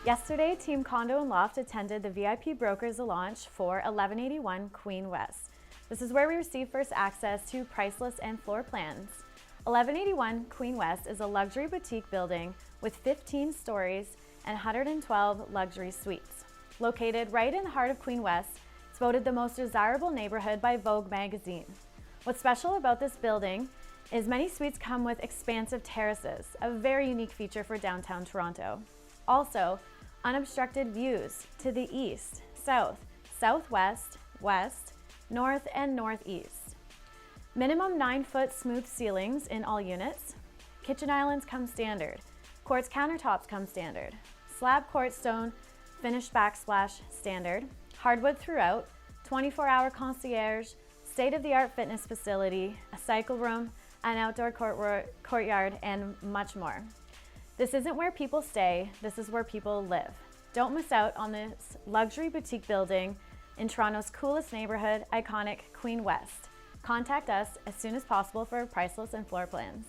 Yesterday, Team Condo and Loft attended the VIP Brokers launch for 1181 Queen West. This is where we receive first access to price lists and floor plans. 1181 Queen West is a luxury boutique building with 15 stories and 112 luxury suites. Located right in the heart of Queen West, it's voted the most desirable neighborhood by Vogue Magazine. What's special about this building is many suites come with expansive terraces, a very unique feature for downtown Toronto. Also, unobstructed views to the east, south, southwest, west, north, and northeast. Minimum 9-foot smooth ceilings in all units. Kitchen islands come standard. Quartz countertops come standard. Slab quartstone, finished backsplash standard. Hardwood throughout, 24-hour concierge, state-of-the-art fitness facility, a cycle room, an outdoor courtyard, and much more. This isn't where people stay, this is where people live. Don't miss out on this luxury boutique building in Toronto's coolest neighborhood, iconic Queen West. Contact us as soon as possible for price lists and floor plans.